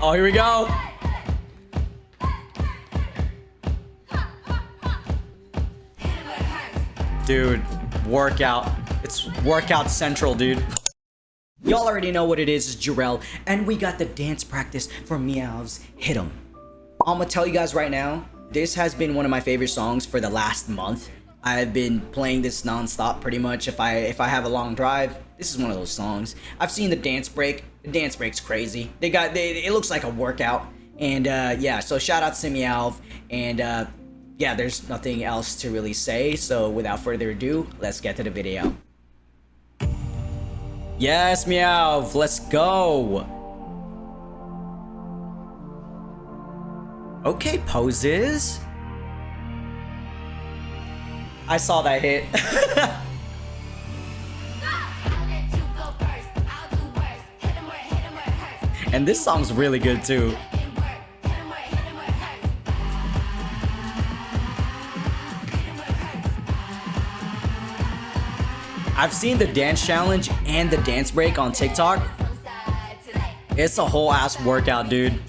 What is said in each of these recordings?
Oh, here we go. Dude, workout. It's workout central, dude. Y'all already know what it is. It's Jarrell, and we got the dance practice for MEOVV's Hit 'Em. I'm gonna tell you guys right now, this has been one of my favorite songs for the last month. I've been playing this non-stop pretty much. If I have a long drive, this is one of those songs. I've seen the dance break. The dance break's crazy. It looks like a workout. And yeah, so shout out to MEOVV. And yeah, there's nothing else to really say. So without further ado, let's get to the video. Yes, MEOVV, let's go. Okay, poses. I saw that hit. And this song's really good too. I've seen the dance challenge and the dance break on TikTok. It's a whole ass workout, dude.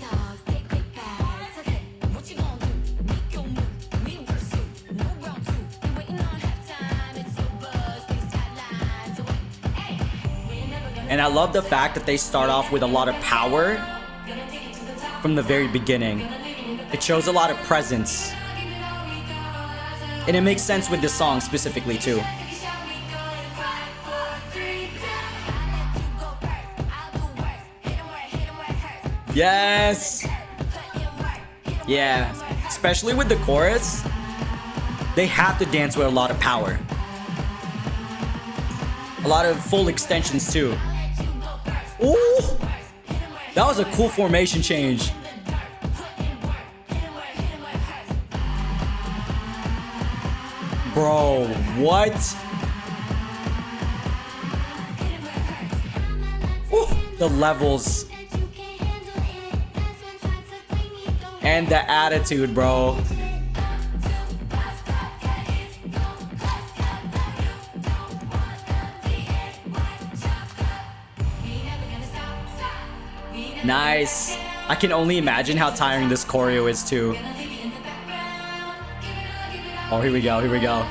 And I love the fact that they start off with a lot of power from the very beginning. It shows a lot of presence. And it makes sense with this song specifically too. Yes! Yeah, especially with the chorus, they have to dance with a lot of power. A lot of full extensions too. Ooh! That was a cool formation change. Bro, what? Ooh, the levels. And the attitude, bro. Nice. I can only imagine how tiring this choreo is too. Oh, here we go, here we go.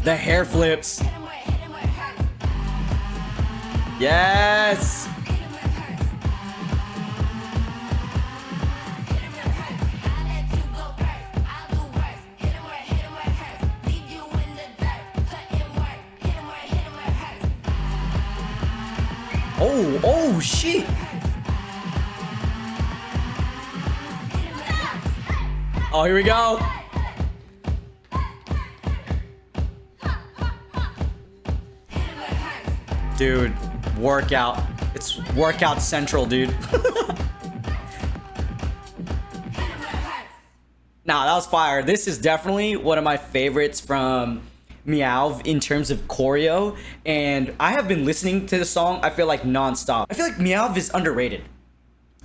The hair flips. Yes. Oh shit. Oh, here we go. Dude, workout. It's workout central, dude. Nah, that was fire. This is definitely one of my favorites from MEOVV in terms of choreo. And I have been listening to the song, I feel like non-stop. I feel like MEOVV is underrated.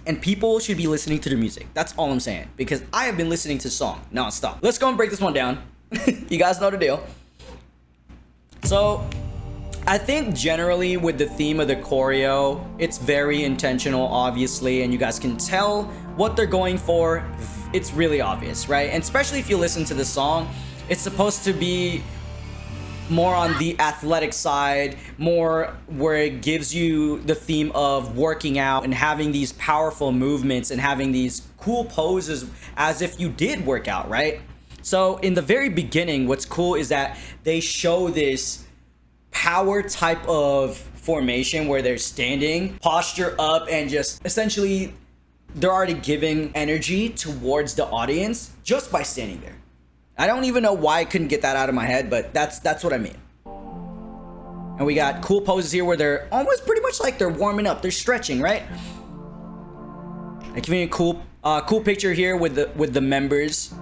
And people should be listening to the music. That's all I'm saying. Because I have been listening to the song non-stop. Let's go and break this one down. You guys know the deal. So I think generally with the theme of the choreo, it's very intentional, obviously, and you guys can tell what they're going for. It's really obvious, right? And especially if you listen to the song, it's supposed to be more on the athletic side, more where it gives you the theme of working out and having these powerful movements and having these cool poses as if you did work out, right? So in the very beginning, what's cool is that they show this power type of formation where they're standing, posture up, and just essentially they're already giving energy towards the audience just by standing there. I don't even know why I couldn't get that out of my head, but that's what I mean. And we got cool poses here where they're almost pretty much like they're warming up, they're stretching, right? I give you a cool picture here with the members.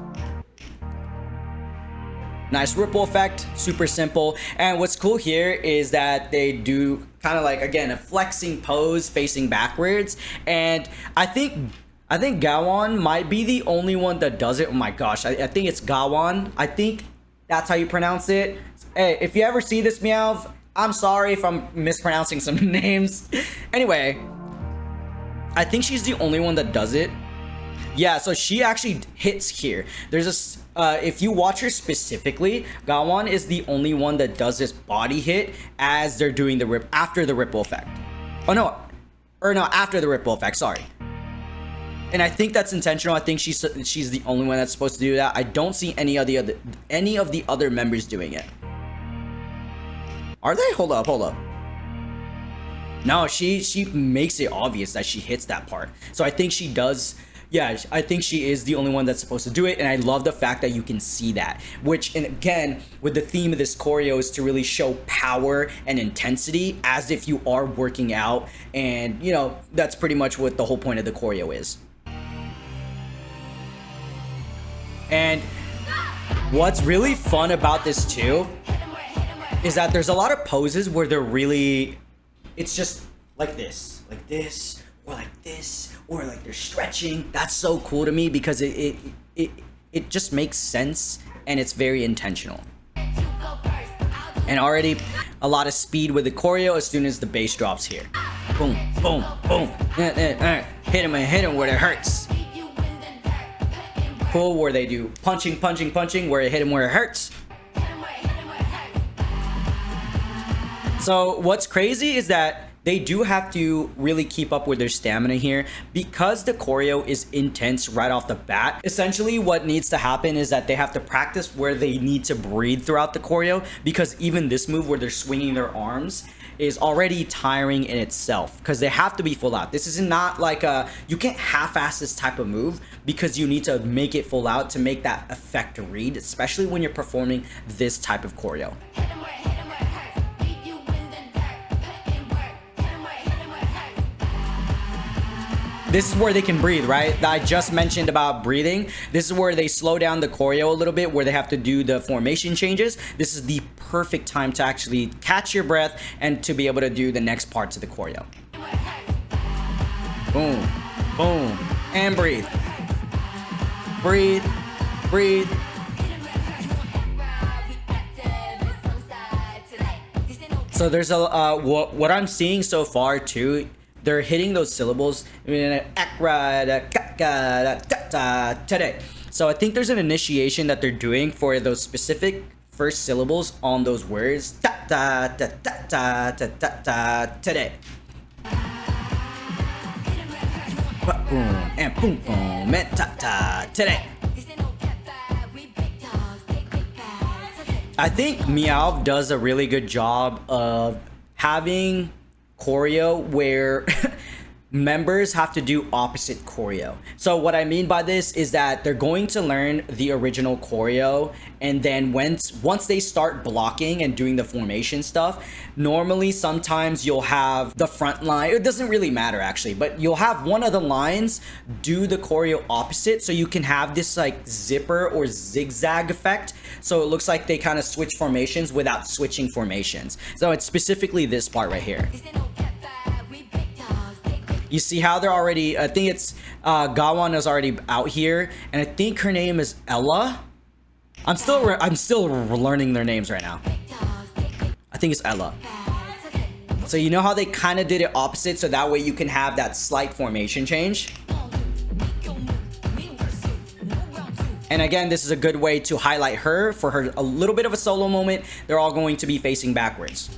Nice ripple effect, super simple. And what's cool here is that they do kind of like, again, a flexing pose facing backwards. And I think I think Gawon might be the only one that does it. Oh my gosh, I think it's Gawon. I think that's how you pronounce it. Hey, if you ever see this, Meow, I'm sorry if I'm mispronouncing some names. Anyway, I think she's the only one that does it. Yeah, so she actually hits here. There's a if you watch her specifically, Gawon is the only one that does this body hit as they're doing the after the ripple effect. Oh no, or no, after the ripple effect. Sorry. And I think that's intentional. I think she's the only one that's supposed to do that. I don't see any of the other members doing it. Are they? Hold up. No, she makes it obvious that she hits that part. So I think she does. Yeah, I think she is the only one that's supposed to do it, and I love the fact that you can see that. Which, and again, with the theme of this choreo is to really show power and intensity as if you are working out, and you know, that's pretty much what the whole point of the choreo is. And what's really fun about this too is that there's a lot of poses where they're really, it's just like this, or like this, or like they're stretching. That's so cool to me because it just makes sense and it's very intentional. And already a lot of speed with the choreo as soon as the bass drops here. Boom, boom, boom. Hit him where it hurts. Cool, where they do punching, where it hit him where it hurts. So what's crazy is that they do have to really keep up with their stamina here because the choreo is intense right off the bat. Essentially what needs to happen is that they have to practice where they need to breathe throughout the choreo, because even this move where they're swinging their arms is already tiring in itself because they have to be full out. This is not like you can't half-ass this type of move because you need to make it full out to make that effect read, especially when you're performing this type of choreo. This is where they can breathe, right? I just mentioned about breathing. This is where they slow down the choreo a little bit, where they have to do the formation changes. This is the perfect time to actually catch your breath and to be able to do the next parts of the choreo. Boom, boom, and breathe. Breathe, breathe. So there's a what I'm seeing so far too. They're hitting those syllables today. So I think there's an initiation that they're doing for those specific first syllables on those words. Today. Boom and boom boom and today. I think Meow does a really good job of having choreo where members have to do opposite choreo. So what I mean by this is that they're going to learn the original choreo, and then once they start blocking and doing the formation stuff, normally sometimes you'll have the front line, it doesn't really matter actually, but you'll have one of the lines do the choreo opposite, so you can have this like zipper or zigzag effect, so it looks like they kind of switch formations without switching formations. So it's specifically this part right here. You see how they're already, I think it's Gawon is already out here, and I think her name is Ella. I'm still learning their names right now. I think it's Ella. So you know how they kind of did it opposite, so that way you can have that slight formation change. And again, this is a good way to highlight her for her a little bit of a solo moment. They're all going to be facing backwards.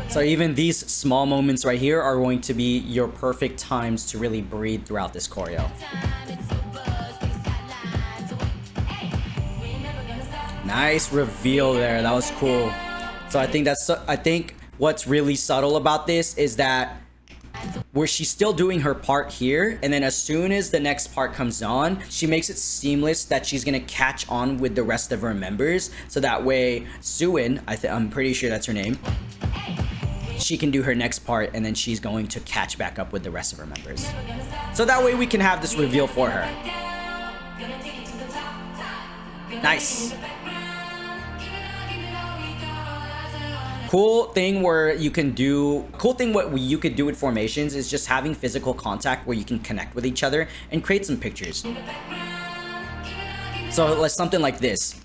So even these small moments right here are going to be your perfect times to really breathe throughout this choreo. Nice reveal there. That was cool. So I think what's really subtle about this is that where she's still doing her part here, and then as soon as the next part comes on, she makes it seamless that she's gonna catch on with the rest of her members, so that way Suin, I'm pretty sure that's her name, she can do her next part, and then she's going to catch back up with the rest of her members. So that way we can have this reveal for her. Nice. cool thing what you could do with formations is just having physical contact where you can connect with each other and create some pictures. So like something like this.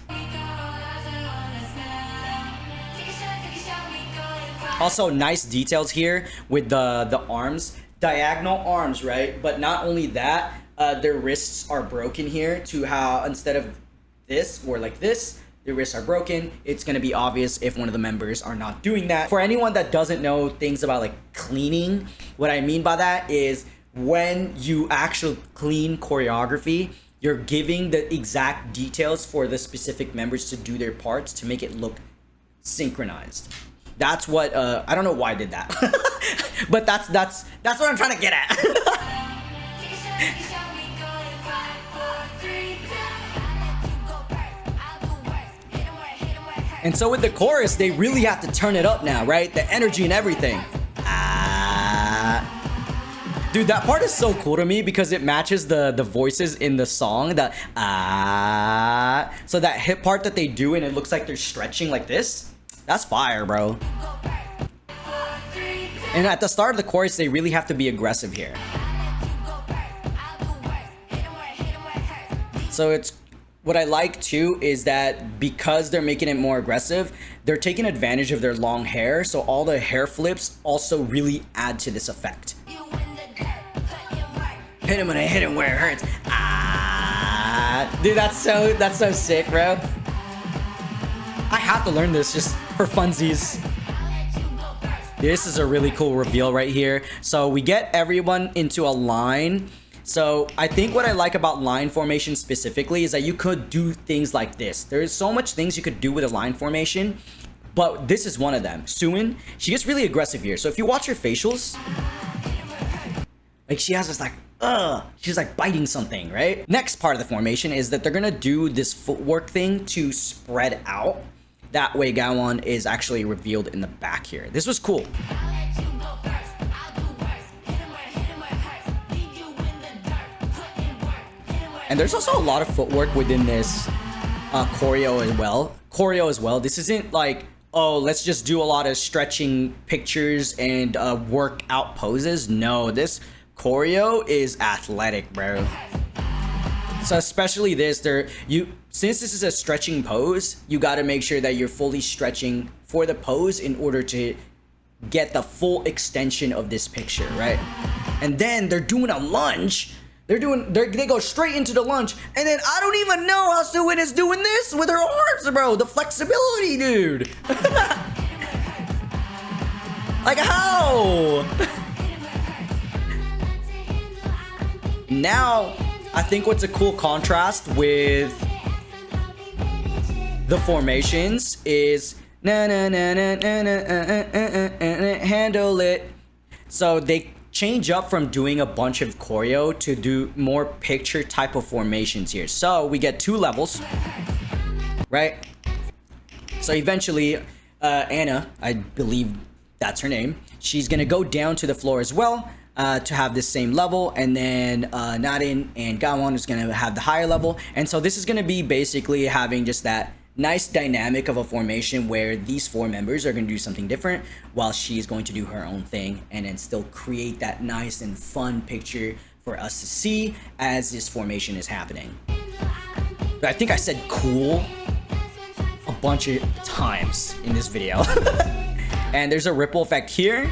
Also, nice details here with the arms, diagonal arms, right? But not only that, their wrists are broken here to how instead of this or like this, their wrists are broken. It's gonna be obvious if one of the members are not doing that. For anyone that doesn't know things about like cleaning, what I mean by that is when you actually clean choreography, you're giving the exact details for the specific members to do their parts to make it look synchronized. That's what I don't know why I did that, but that's what I'm trying to get at. And so with the chorus, they really have to turn it up now, right? The energy and everything. Dude, that part is so cool to me because it matches the voices in the song. So that hip part that they do and it looks like they're stretching like this. That's fire, bro. And at the start of the chorus, they really have to be aggressive here. So it's what I like too is that because they're making it more aggressive, they're taking advantage of their long hair. So all the hair flips also really add to this effect. Hit him when I hit him where it hurts. Dude, that's so sick, bro. I have to learn this just for funsies. This is a really cool reveal right here. So we get everyone into a line. So I think what I like about line formation specifically is that you could do things like this. There's so much things you could do with a line formation, but this is one of them. Suin, she gets really aggressive here. So if you watch her facials, like she has this like, she's like biting something, right? Next part of the formation is that they're gonna do this footwork thing to spread out. That way Gawon is actually revealed in the back here. This was cool. And there's also a lot of footwork within this choreo as well. This isn't like, oh, let's just do a lot of stretching pictures and workout poses. No, this choreo is athletic, bro. So especially this, since this is a stretching pose, you got to make sure that you're fully stretching for the pose in order to get the full extension of this picture, right? And then they're doing a lunge. They go straight into the lunge, and then I don't even know how Suin is doing this with her arms, bro. The flexibility, dude. Like how? Now, I think what's a cool contrast with the formations is handle it. So they change up from doing a bunch of choreo to do more picture type of formations here. So we get 2 levels, right? So eventually, Anna, I believe that's her name, she's gonna go down to the floor as well to have this same level, and then Nadin and Gawon is gonna have the higher level. And so this is gonna be basically having just that nice dynamic of a formation where these 4 members are going to do something different while she's going to do her own thing, and then still create that nice and fun picture for us to see as this formation is happening. But I think I said cool a bunch of times in this video. And there's a ripple effect here.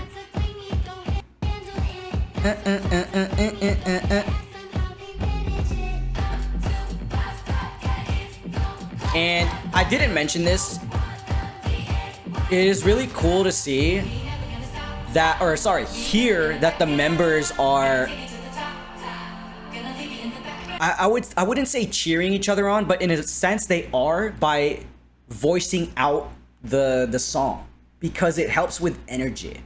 And I didn't mention this. It is really cool to see that, or sorry, hear that the members are, I wouldn't say cheering each other on, but in a sense they are by voicing out the song, because it helps with energy,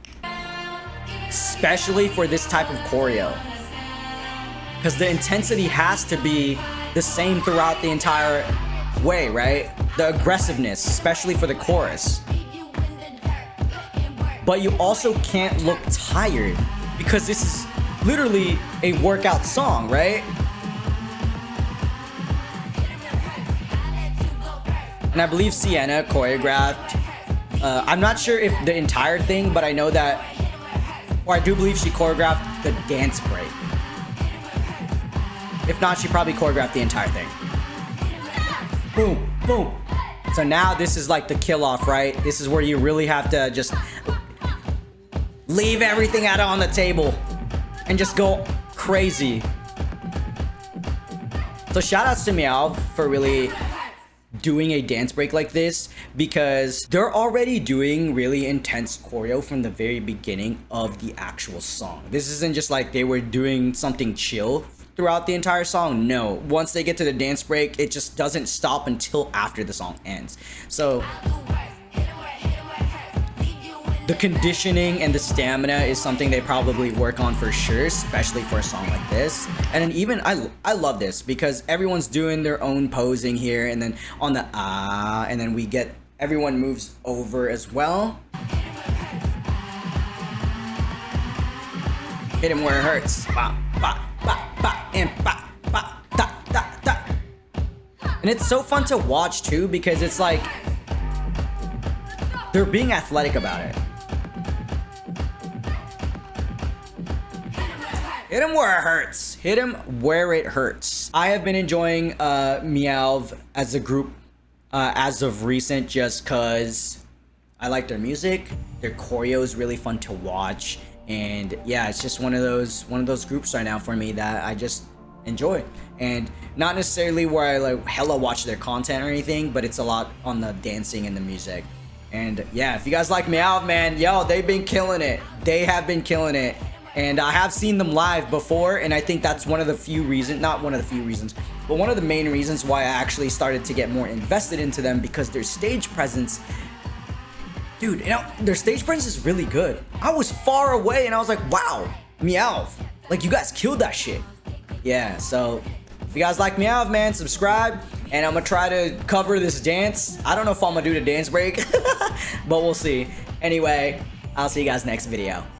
especially for this type of choreo, because the intensity has to be the same throughout the entire way, right? The aggressiveness, especially for the chorus. But you also can't look tired because this is literally a workout song, right? And I believe Sienna choreographed I'm not sure if the entire thing, but I know that, or I do believe she choreographed the dance break. If not, she probably choreographed the entire thing. Boom, boom. So now this is like the kill off, right? This is where you really have to just leave everything out on the table and just go crazy. So shout outs to MEOVV for really doing a dance break like this, because they're already doing really intense choreo from the very beginning of the actual song. This isn't just like they were doing something chill throughout the entire song. No, once they get to the dance break, it just doesn't stop until after the song ends. So the conditioning and the stamina is something they probably work on for sure, especially for a song like this. And then even I love this because everyone's doing their own posing here, and then on the and then we get everyone moves over as well. Hit him where it hurts. Ba, ba, ba, ba, and ba, ba, da, da, da. And it's so fun to watch too, because it's like they're being athletic about it. Hit him where it hurts. Hit him where it hurts. I have been enjoying MEOVV as a group as of recent, just cause I like their music. Their choreo is really fun to watch, and yeah, it's just one of those groups right now for me that I just enjoy. And not necessarily where I like hella watch their content or anything, but it's a lot on the dancing and the music. And yeah, if you guys like MEOVV, man, yo, they've been killing it. They have been killing it. And I have seen them live before, and I think that's one of the few reasons, not one of the few reasons, but one of the main reasons why I actually started to get more invested into them, because their stage presence, dude, you know, their stage presence is really good. I was far away and I was like, wow, MEOVV, like, you guys killed that shit. Yeah, so if you guys like MEOVV, man, subscribe, and I'm gonna try to cover this dance. I don't know if I'm gonna do the dance break, but we'll see. Anyway, I'll see you guys next video.